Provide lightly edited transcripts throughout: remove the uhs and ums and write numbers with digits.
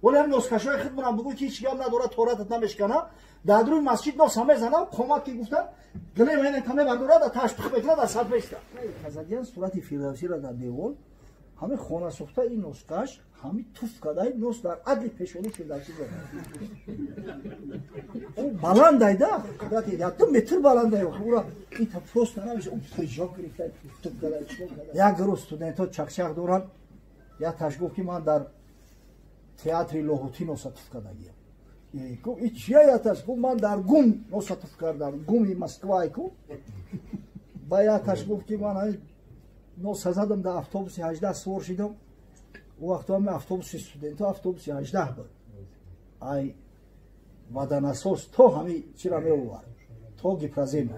ولی هم نسخه‌های خود من بگو که هیچ گام نداره تورات نمیشکنه در روی مسجد نو سامه زنم کمک کی گفتن گله من کمه برداره در تشبیه بکنه در صد بیست خزادیان صورت فردوسی را در دیوار همه خانه سوخته این نسخه‌اش همه توف کردای نسخه در عدل پیشونی فردوسی بود اون بلند ایده قدرت یا 2 متر بلند ایده اون این پست نمیشه اون پژو گرفته توف کردای یک روز استودنت‌ها چقچق دوران یا تشگفت که من در تئاتر لاهوتی نوساتف کردگیم کو این چیه یاتش کو من در گم نوساتف کردم گمی مسکوای کو با یاتش گفت که من نو سازدم در اتوبوس 18 سوار شدم او وقت هم اتوبوس استودنت اتوبوس 18 بود ای ودان اساس تو همی چرا میوار تو گپرازیم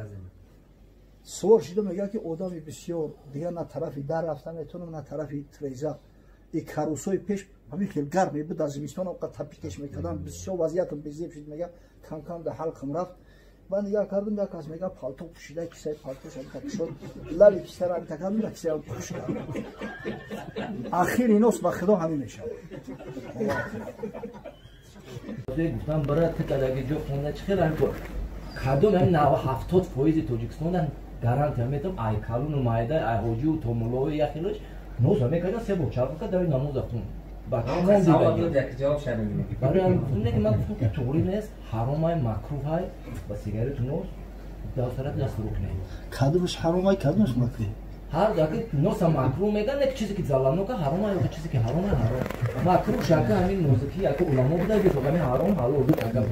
سوار شدم میگه که آدمی بسیار دیگه نه طرفی در رفتن میتونم نه طرفی تریزا این کاروسای پیش همین خیلی گرمه بود از زمستان اوقات تپیکش میکردم بسیار وضعیتم بزیب شد میگه کم کم در حلقم رفت من نگاه کردم یک کس میگه پالتو پوشیده کیسه پالتوش هم تک شد لبی کیسه را تکم میگه کیسه هم پوش کردم آخر اینوست با خدا همین میشه گفتم برای تکلگی جو خونه چه خیلی کن کدوم هم 70% توجیکستان گارانتی میتونم ای کالو نمایده ای هوجی و تومولوی یا خیلیش نوز هم میکنه سه بار چهار بار داری نموز خون باید یک جواب شنیدیم برای هم گفتم که من گفتم که طوری نیست حرامای مکروه های با سیگارت نوز داسترات دست رو کنه کدومش حرامای کدومش مکروه هر داکی نوز هم مکروه میگن یک چیزی که زلانو که حرامای یک چیزی که حرام مکروه شاکه همین نوزکی یا که علما بوده که همین حرام حالا اردو کردن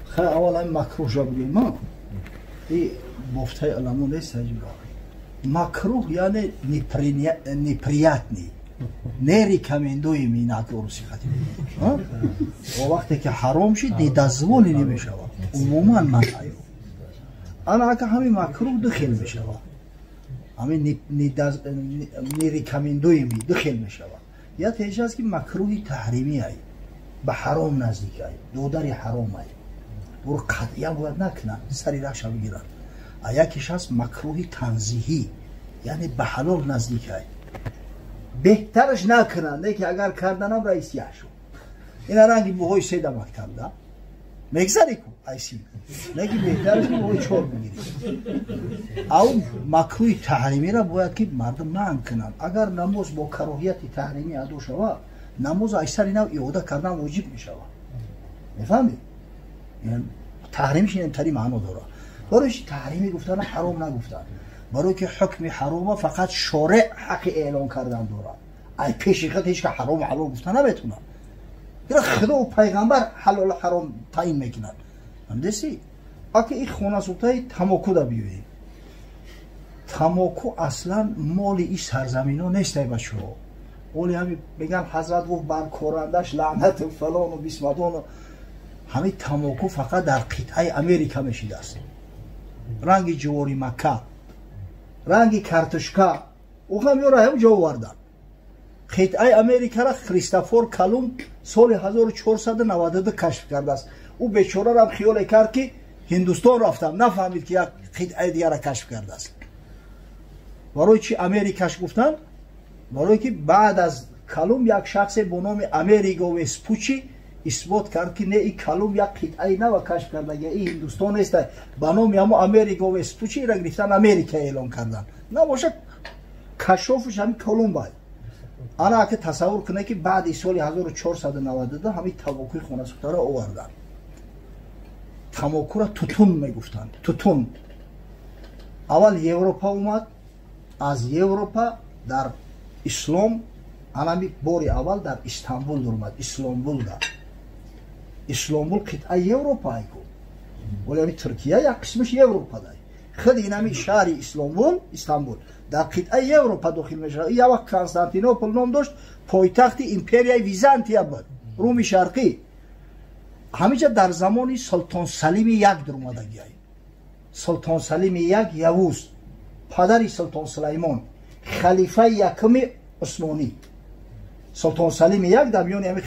خیلی اول همین مکروه جا بگیم ما این مفتای علما نیست هجیبا مکروه یعنی نیپریاتنی نری کمندوی مینات روسی خاطر و وقتی که حرام شد دیدازولی نمیشه عموما من آیو انا که همین مکروه دخل میشه همین نری کمندوی می دخل میشه یا تیجه است که مکروه تحریمی ای به حرام نزدیک ای دودری حرام ای برو قطعیه باید نکنن سری رخش بگیرن یکیش هست مکروه تنزیهی یعنی به حلال نزدیک ای بهترش نکنن نه که اگر کردنم رئیسیه شو این رنگی بوهای سیده مکتب ده مگذاری کو ایسی نه که بهترش بوهای 4 بگیری او مکروه تحریمی را باید که مردم نکنن اگر نماز با کراهیت تحریمی ادو شود نماز ایسر اینا اعاده کردن واجب می شود میفهمی یعنی تحریمش اینطوری معنا داره برایش تحریمی گفتن حرام نگفتن برای که حکم حرام فقط شارع حق اعلان کردن داره ای پیش خود هیچ که حرام حلال گفتن نمیتونن خدا و پیغمبر حلال حرام تعیین میکنن همدستی اگه این خونه سوتای تماکو دا بیوی تماکو اصلا مال این سرزمین ها نیست بچه ها اولی همی بگن حضرت گفت بر کورندش لعنت فلان و بیسمدان همین تماکو فقط در قطعه امریکا میشیده است رنگ جواری مکه رنگ کرتشکا او هم یورا هم جو وردن قطعه امریکا را کریستوفر کلمب سال 1492 کشف کرده است او بیچاره را خیال کرد که هندوستان رفتم نفهمید که یک قطعه دیگر را کشف کرده است برای چی امریکاش گفتن برای که بعد از کلمب یک شخص به نام امریگو وسپوچی اثبات کرد که نه این کلمب یک قطعه نه و کشف کرده این هندوستان است به نام هم امریگو وسپوچی را گرفتن امریکا اعلان کردن نه باشه کشفش همین کلمب است انا که تصور کنه که بعد سال 1492 همین تماکوی خونه سوخته را آوردن تماکو را توتون میگفتند توتون اول اروپا اومد از اروپا در اسلام انا باری اول در استانبول اومد اسلامبول قطعه اروپا ای کو ولی ترکیه یک قسمش اروپا داره خود این همی شهر استانبول در قطعه اروپا داخل میشه یا وقت کنستانتینوپل نام داشت پایتخت امپریای ویزانتیا بود روم شرقی همیشه در زمان سلطان سلیم یک در اومدگی سلطان سلیم یک یوز پدر سلطان سلیمان خلیفه یکم عثمانی سلطان سلیم یک در میان همه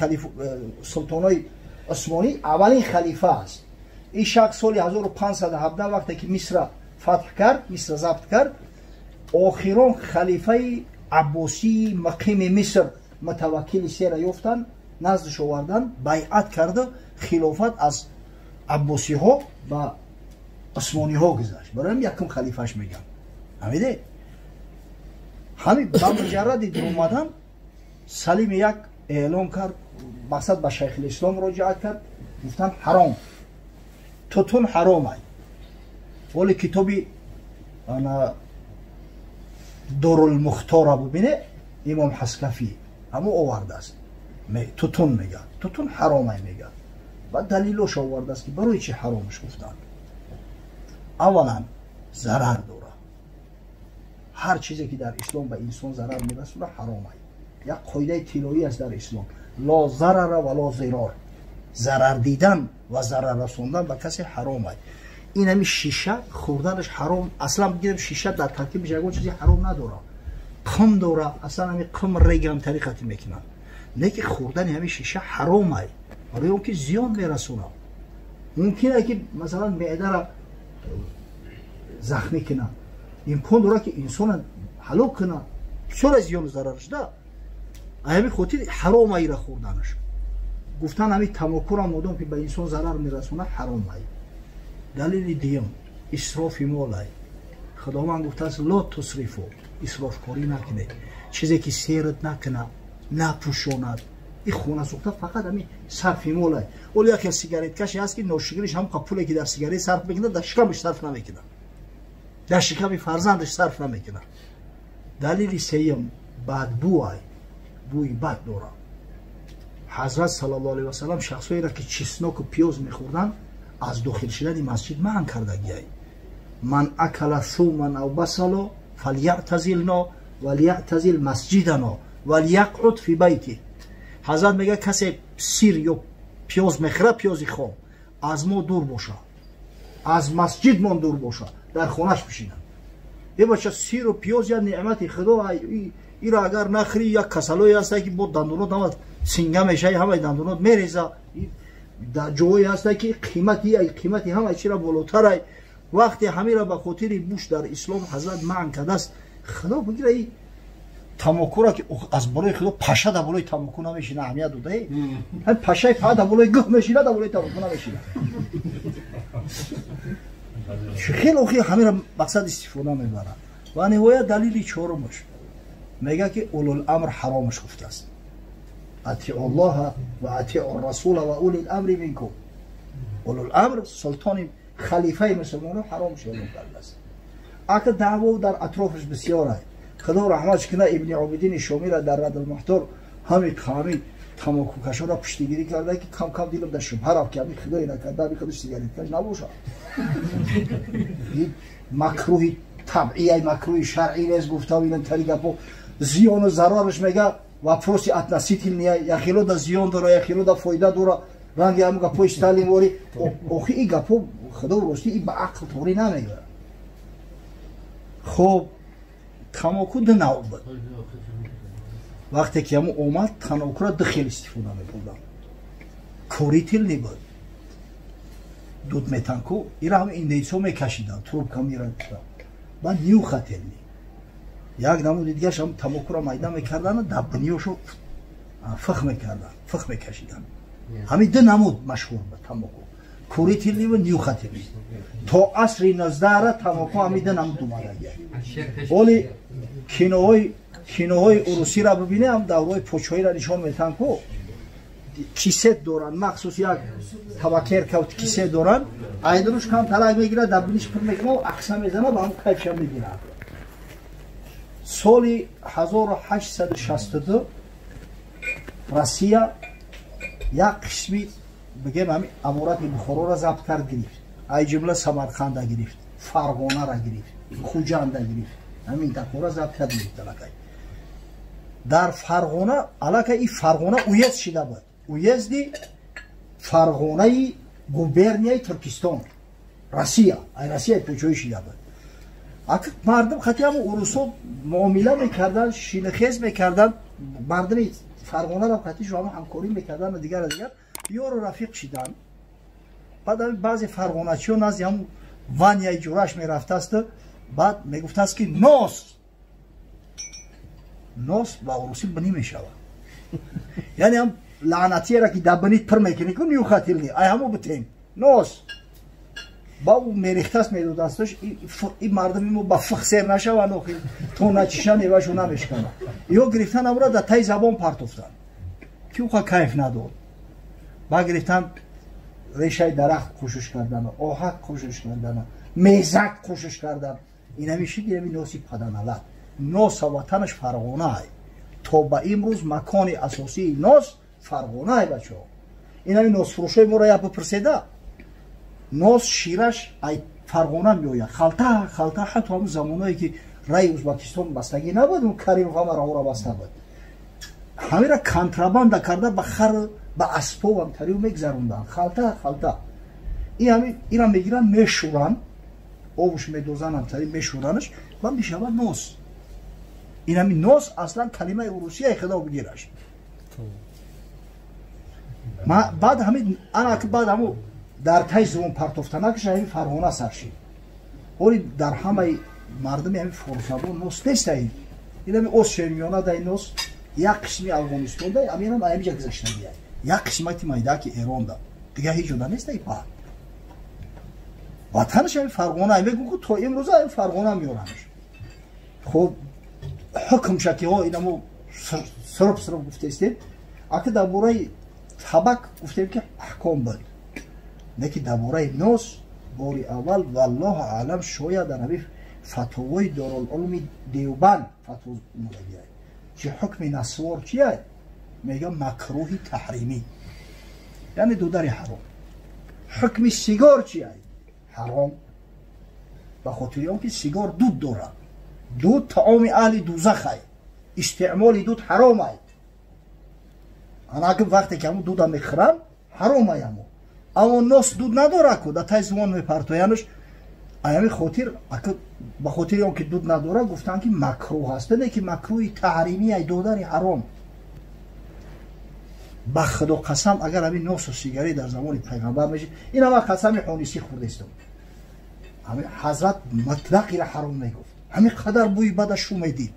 سلطانای عثمانی اولین خلیفه است این شخص سال 1517 وقتی که مصر فتح کرد مصر ضبط کرد آخران خلیفه عباسی مقیم مصر متوکل سیر یافتن نزدش آوردن بیعت کرده خلافت از عباسی ها و عثمانی ها گذشت برای یکم خلیفهش میگم همیده همین با مجرد در اومدن سلیم یک اعلان کرد مقصد به شیخ الاسلام مراجعت کرد گفتن حرام توتون حرام ای ولی کتابی دارالمختار ببینه امام حسکفی همو آورده است توتون میگه توتون حرام ای میگه و دلیلش آورده است که برای چی حرامش گفتن اولا ضرر داره هر چیزی که در اسلام به انسان ضرر میرسونه حرام ای یک قاعده طلایی است در اسلام لا ضرر ولا ضرار ضرر دیدن و ضرر رسوندن به کسی حرام ای این همین شیشه خوردنش حرام اصلا بگیریم شیشه در ترکیبش یگان چیزی حرام نداره قم داره اصلا همین قم ریگم طریقتی میکنن لیکن خوردن همین شیشه حرام ای برای اون که زیان میرسونه ممکنه که مثلا معده را زخمی کنه امکان داره که انسان هلاک کنه چرا زیان ضررش ده همین خاطر حرام ای را خوردنش گفتن همین تماکو را مادام که به انسان ضرر میرسونه حرام ای دلیل دیم اسراف مال ای خداوند گفته است لا تصرفو اسراف کاری نکنید چیزی که سیرت نکنه نپوشاند این خونه سوخته فقط همین صرف مال ای ولی یکی سیگارت کشی هست که نوشیگریش هم پولی که در سیگارت صرف میکنه در شکمش صرف نمیکنه در شکم فرزندش صرف نمیکنه دلیل سیم بدبو ای بوی بد داره حضرت صلی الله علیه و سلم شخصایی را که چسناک و پیاز میخوردن از داخل شدن مسجد منع کردگی ای من اکل ثوما او بصلا فلیعتزلنا ولیعتزل مسجدنا ولیقعد فی بیتی حضرت میگه کسی سیر یا پیاز میخوره پیازی خام از ما دور باشه از مسجد من دور باشه در خونش بشینن یه بچه سیر و پیاز یا نعمت خدا ای را اگر نخری یک کسلوی هسته که با دندونات همه سینگه میشه همه دندونات میریزه در جایی هسته که قیمتی همه چی را بالاتر وقتی همه را به خاطر بوش در اسلام حضرت منع کرده است خدا بگیره ای تماکو را که از بالای خدا پشه در بالای تماکو نمیشینه اهمیت داده هم پشه فقط در بالای گه میشینه در بالای تماکو نمیشینه خیلی اوخی همه را مقصد استفاده میبرن و نهایت دلیل چهارمش میگه که اولو الامر حرامش گفته است اطیع الله و اطیع الرسول و اولی الامر منکم اولو الامر سلطان خلیفه مسلمان حرامش اعلام کرده است اگه دعوا در اطرافش بسیار است خدا رحمتش کنه ابن عابدین شامی را در رد المحتار همین تماکو کشا را پشتیگیری کرده که کم کم دیدم در شبهه را که همین خدایی نکرده همین خودش سیگاریت کش نباشه مکروه طبعی مکروه شرعی نیست گفته این طریقه پو زیان و ضررش میگه و پروسی اتنسیتیل نیه یخیلو دا زیان داره یخیلو دا فایده داره رنگی همون گپوش تعلیم واری آخی این گپو خدا راستی این به عقل طوری نمیگه خب تماکو ده نوع بود وقتی که همون اومد تماکو را ده خیلی استفاده میکنم کوریتیل نی بود دود میتنکو این را هم ایندیسو میکشیدن تروب کم میرن بعد نیو خطیل نی یک نمود دیگه هم تماکو را میدن میکردن دبنیوشو فخ میکردن فخ میکشیدن همین ده نمود مشهور بود تماکو کوریتیل و نیو خطیل تا عصر 19 را تماکو همین ده نمود اومده ولی کینوهای اروسی را ببینه هم دورای پوچهایی را نشان میتن که کیسه دارن مخصوص یک تبکر که کیسه دارن ایدروش کم تلق میگیره دبنیش پر میکنه و اقسا میزنه با هم کیفش هم میگیره سال 1862 روسیه یک قسمی بگیم همین امارت بخارا را ضبط کرد گرفت ای جمله سمرقند را گرفت فرغانه را گرفت خوجند را گرفت همین دکو را ضبط کرد گرفت در فرغانه علاقه این فرغانه اویزد شده بود اویزدی فرغانه گوبرنیای ترکستان روسیه ای روسیه پوچوی شده بود اگه مردم خطی هم اروسا معامله میکردن شینخیز میکردن مردم فرغانه را خطی شما همکاری میکردن و دیگر یار و رفیق شدن بعد بعضی فرغانه چیون از هم وانیای جورش میرفته است بعد میگفته است که ناس نوس با روسی بنی میشود یعنی هم لعنتی را که دبنیت پر میکنی که نیو خاطیلی ای همو بتیم نوس با اون میریختست میدو دستش این مردمی مو با فخ سیر نشود نوخی تو نچیشن ایوشو نمیشکنه یو گرفتن امرا در تای زبان پرتفتن کیو خواه کیف نداد با گرفتن ریشه درخت خوشش کردن آهک خوشش کردن میزک خوشش کردن این همیشه گیرمی نوسی پدن علت نوس وطنش فرغانه های تا با امروز مکان اساسی نوس فرغانه های بچه ها این همی نوس فروشه مورا یا بپرسیده نوس شیرش ای فرغانه میوید خلطه حتی همون زمانهایی که رای ازبکستان بستگی نبود اون کریم همه را بسته بود همه را کنترابند کرده به خر به اسپو هم تریو میگذروندن خلطه این را میگیرن میشورن آبش میدوزن هم تری میشورنش و میشود نوس این همی نوس اصلا کلمه روسیه خدا بگیرش بعد همین انا که بعد همو در تای زبان پرتفتنه که همین فرغانه سرشید ولی در همه مردم همین فرسابون نوس نیست این همی اوز شیمیانه در نوس یک قسمی افغانستان ده همین هم همینجا گذاشتن یک قسمتی مایده که ایران ده دیگه هیچ جدا نیست ای پا وطنش همین فرغانه همین بگو که تا امروز همین فرغانه میورنش خب حکم شکی ها این همو سرب گفته استید اگه در بورای طبق گفتیم که احکام بود نکی در بورای نوس باری اول والله اعلم شاید در همین فتوای دارالعلوم دیوبند فتوا مدگیه چه حکم نسوار چیه؟ میگه مکروه تحریمی یعنی دوداری حرام حکم سیگار چیه؟ حرام به خاطر اون که سیگار دود داره دود طعام اهل دوزخ ای استعمال دود حرام ای انا که وقتی که همون دود هم میخورم حرام ای اما نوس دود نداره که در تای زمان میپرتوینش ایامی خاطر به خاطر اون که دود نداره گفتن که مکروه هست نه که مکروه تحریمی ای دوداری حرام به خدا قسم اگر همین نوس و سیگاری در زمان پیغمبر میشه این همه قسم حونیسی خورده استم همین حضرت مطلقی را حرام میگفت همین قدر بوی بدش شو میدید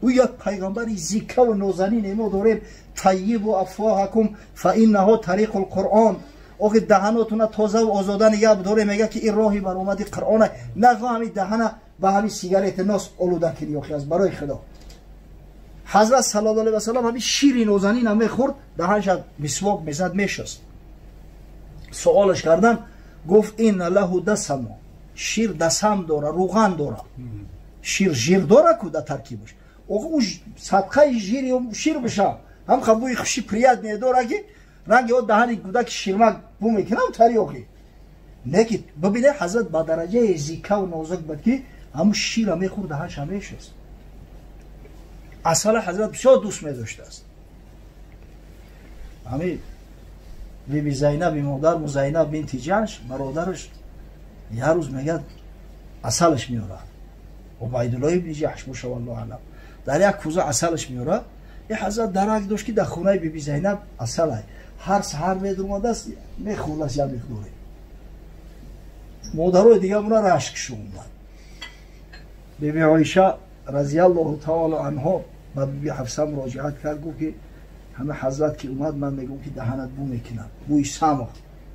او یک پیغمبری زیکه و نازنین ما داریم طیب و افواهکم فانه طریق القرآن اوه دهناتون تازه و آزاده نگه بداره میگه که این راهی بر اومدی قرآن نگاه همین دهنه به همین سیگارت ناس آلوده کنی آخی از برای خدا حضرت صلی الله علیه و سلم همین شیر نازنین هم میخورد دهنش مسواک میزد میشست سوالش کردن گفت این له دسم شیر دسم داره روغن داره شیر ژیر داره که در ترکیبش او صدقه شیر بشه هم خبوی خوشی پریاد نداره که رنگ او دهن کودک شیرمک بو میکنه تریاقی نکی ببینه حضرت با درجه زیکه و نازک بود که همون شیر میخورد دهنش همیشه است اصلا حضرت بسیار دوست میداشته است همین بیبی زینب مادر زینب بنت جحش برادرش یه روز میگه اصلش میاره عبیدالله ابن جحش باشه والله اعلم در یک کوزه اصلش میاره یه حضرت درک داشت که در خونه بیبی زینب اصل هر سحر میدرماده است میخولش یا میخوره مادرای دیگه اونا رشک شو اومد بیبی عایشه رضی الله تعالی عنها با بیبی حفصه مراجعت کرد گفت که همه حضرت که اومد من میگم که دهنت بو میکنم بوی سمخ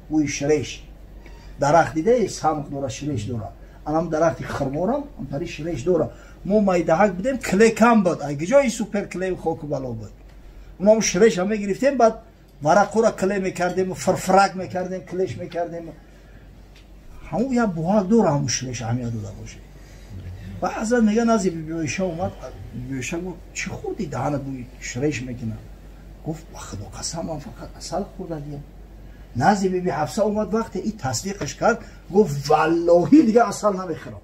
بوی شریش درخت دیده سمخ داره شریش داره انم درخت خرمورم اون پری شریش داره مو مایدهک بدیم کلی کم بود اگه جای سوپر کلی خوک بالا بود اونم شریش هم میگرفتیم بعد ورق را کلی میکردیم فرفرک میکردیم کلیش میکردیم همون یا بوهاک داره همون شریش همیه داده باشه و حضرت میگه نازی بیبی عایشه اومد بیبی عایشه گفت چی خوردی دهنت بوی شریش میکنه گفت خدا قسم من فقط اصل خورده دیم نازی بیبی حفصه اومد وقتی این تصدیقش کرد گفت والله دیگه اصل نمیخورم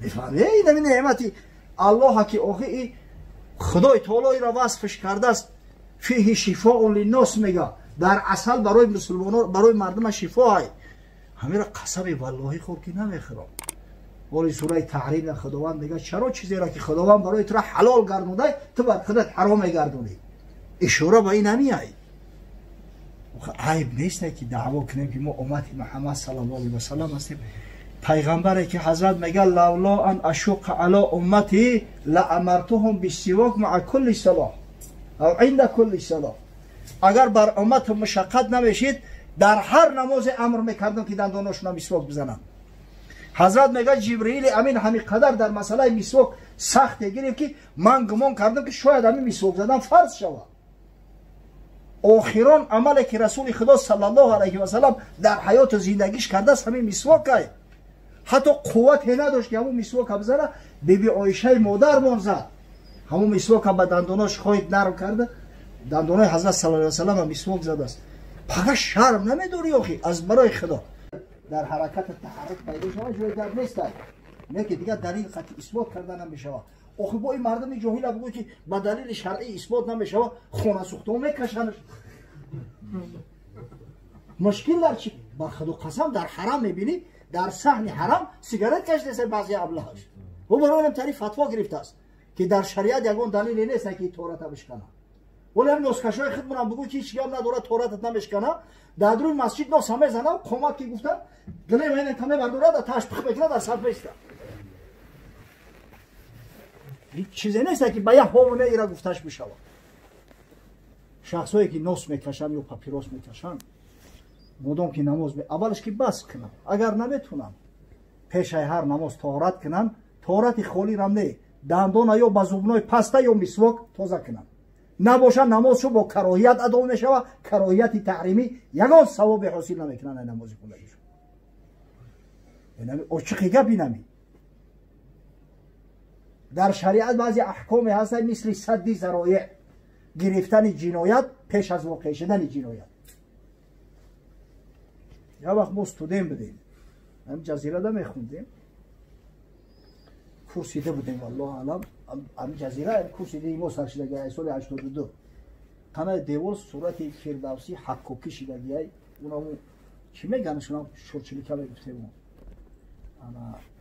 بفهمی این نعمتی الله که آخه خدای تعالی را وصفش کرده است فیه شفاء للناس میگه در اصل برای مسلمانان برای مردم شفاء همین را قسم والله خور که نمیخورم ولی سوره تحریم خداوند میگه چرا چیزی را که خداوند برای تو حلال گردونده تو بر خودت حرام گردونی اشاره به این نمیای عیب نیست که دعوا کنیم که ما امت محمد صلی الله علیه و سلم هستیم پیغمبره که حضرت میگه لولا ان اشق علی امتی لامرتهم بالسواک مع كل صلاه او عند كل صلاه. اگر بر امت مشقت نمیشید در هر نماز امر میکردم که دنداناشون مسواک بزنن. حضرت میگه جبرئیل امین همین قدر در مسئله مسواک سخت گرفت که من گمان کردم که شاید همین مسواک زدن فرض شود. آخران عملی که رسول خدا صلی الله علیه و سلم در حیات زندگیش کرده است همین مسواک است. حتی قوت نداشت که همون مسواک بزنه. بیبی عایشه مادرمان زد همون مسواک به دنداناش خواهید نرم کرده. دندانای حضرت صلی الله علیه و سلم مسواک زده است. فقط شرم نمیداری آخی از برای خدا در حرکت تحرک پیدا شود جای در نیست. نه که دیگه دلیل قطعی اثبات کردن نمیشود. آخه با این مردم جاهل بگو که با دلیل شرعی اثبات نمیشود خونه سوخته و میکشنش. مشکل در چی؟ با خدا قسم در حرم میبینی در صحن حرم سیگارت کشیده است بعضی ابلهاش. و برای هم طریق فتوا گرفته است که در شریعت یگان دلیلی نیست که تورات بشکنه. ولی هم نسخشای خودمون هم بگو که هیچ هم نداره توراتت نمیشکنه. در روی مسجد نو سمه زنه و قومت که گفتن گله من تمه برداره در تاش پخ بکنه در صرف است. هیچ چیزی نیست که به یک بابونه ایرا گفتش بشود. شخصایی که نوس میکشن یا پاپیروس میکشن مودم که نماز اولش که بس کنن اگر نمیتونن پیش هر نماز طهارت کنن طهارت خالی رم نه دندان یا با زبونای پسته یا مسواک تازه کنن نباشه نمازشو با کراهیت ادا میشود. کراهیت تحریمی یگان ثواب حاصل نمیکنن نماز خودشون. او چه گپی نمی در شریعت بعضی احکام هست مثل سد ذرایع گرفتن جنایت پیش از واقع شدن جنایت. یا وقت ما استودیم بدیم هم جزیره ده میخوندیم کورسیده بودیم والله علم هم جزیره کورسیده ما سرشدگی سال 82 قناه دیوال صورت فردوسی حقوقی شدگی اونم چی میگن شما شورچلی که میگفتیم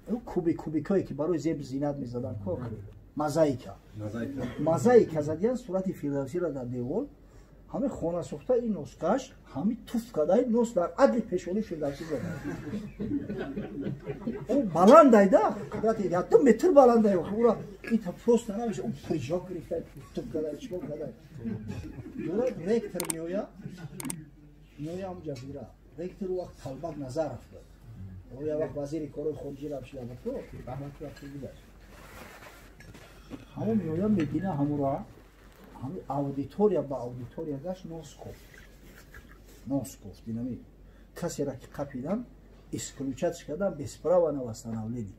اون کوبیکایی که برای زیب زینت میزدن کار مزایکا زدیان صورت فردوسی را در دیوال همه خانه سوخته این نسخش همه توف کده نوس در عدل پیشونی فردوسی زده. او بلند ایده قدرت ایده 2 متر بلند ایده خورا این تا پروست نمیشه اون پریجا گرفته توف کده چیکار کده دوره رکتر میویا هم جزیره رکتر وقت طلبت نظر افتاد او یا وقت وزیر کارهای خارجی را بشید تو رحمت رفته بوده همون میویا میبینه همون را همین اودیتوریا با اودیتوریا گشت نوس گفت اینمی کسی را که قپیدن اسکلوچتش کردن بسپرا و نوستن اولینی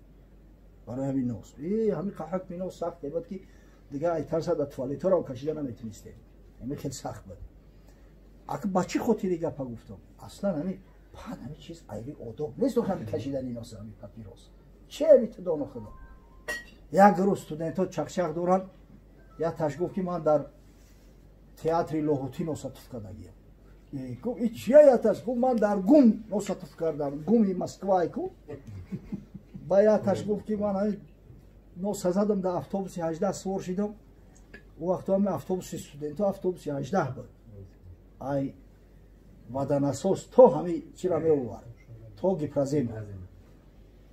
برای همین نوس همین قحق می نوس سخت بود که دیگه ای ترسه در توالیتو را کشیده نمیتونسته همین خیلی سخت بود. اگه بچه خودی دیگه پا گفتم اصلا همین پا همین چیز ایوی آداب نیست همین کشیدن این نوس همین پاپیروس چه همین تدانو خدا یک روز استودنت ها چکچک دوران یا تاش گفت که من در تئاتر لاهوتی نوساتف کردگیم گفت این چیه یا تاش گفت من در گوم نوساتف کردم گومی مسکوای کو با یا تاش گفت که من نوسا زدم در اتوبوس 18 سوار شدم او وقت هم اتوبوس استودنت اتوبوس 18 بود ای ودن اساس تو همین چرا میوار تو گپرازیم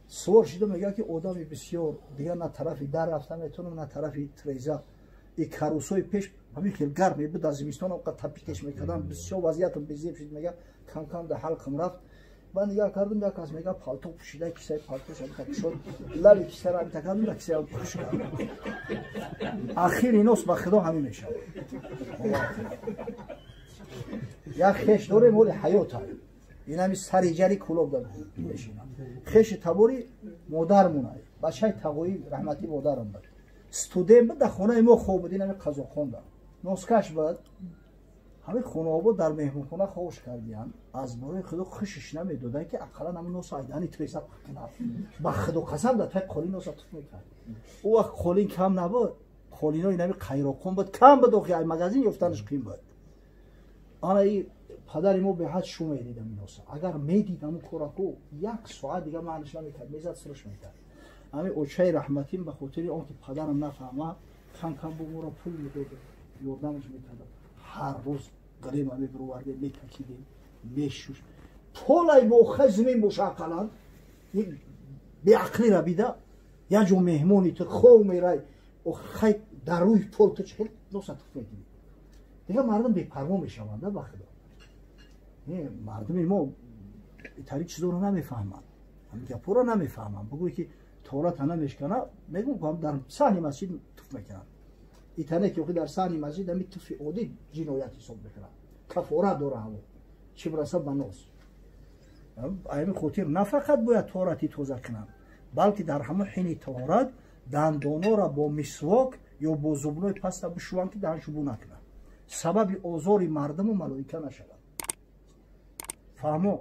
سوار شدم میگه که آدمی بسیار دیگه نه طرفی در رفتن میتونم نه طرفی تریزا این کاروسای پیش همین خیلی گرمی بود از زمستان اوقات تپیکش میکردم بسیار وضعیتم بزیب شد میگه کم کم در حلقم رفت من نگاه کردم یک از میگه پالتو پوشیده کیسه پالتوش هم شد لبی کیسه را میتکردم در کیسه هم پوش کردم اخیر اینوس با خدا همین میشه یک خش دوره مول حیات هم این همی سری جری کلوب دارم میشینم خش تبوری مادر مونه بچه تقوی رحمتی مادرم بود استودیم بود در خانه ما خواب بودین همی قضا خوندم نسکش بود همه خونه ها بود در مهمون خونه خوش کردیم از برای خدا خشش نمیدودن که اقلا همه نوس آیدانی تریسا کنم با خدا قسم در تای قولی نوسا توف میکرد او وقت قولین کم نبود قولین ها این همی قیراقون بود کم بود اوخی ای مگزین یفتنش قیم بود آنها ای پدر ما به حد شو میدیدم این نوسا اگر میدیدم کوراکو یک ساعت دیگه معنیش نمیکرد میزد سرش میکرد همه اوچه رحمتیم به خاطر اون که پدرم نفهمه کم کم با ما پول میداد یردمش میکردم هر روز گریم همه برورده میتکیدیم میشوش پولای با خزمین مشاقلان بیعقلی را بیده یا جو مهمونی تو خواه میرای و خیلی در روی پول تو چه نوسط میکنی دیگه مردم بی‌پروا میشونده بخدا مردم ما ایتاری چیزا رو نمیفهمن همین که پورا نمیفهمن بگوی که تورات نمیشکنه میگم که در صحن مسجد توف میکنن ایتانه که در صحن مسجد همی توف عادی جنایت حساب میکنن کفاره داره همون چی برسه بناس ایمی خاطر نه فقط باید تورتی توزه کنن بلکه در همه حین تورات دندانا را با مسواک یا با زبلای پسته بشوان که دهنشو بو نکنن سبب آزار مردم و ملائکه نشود فهمو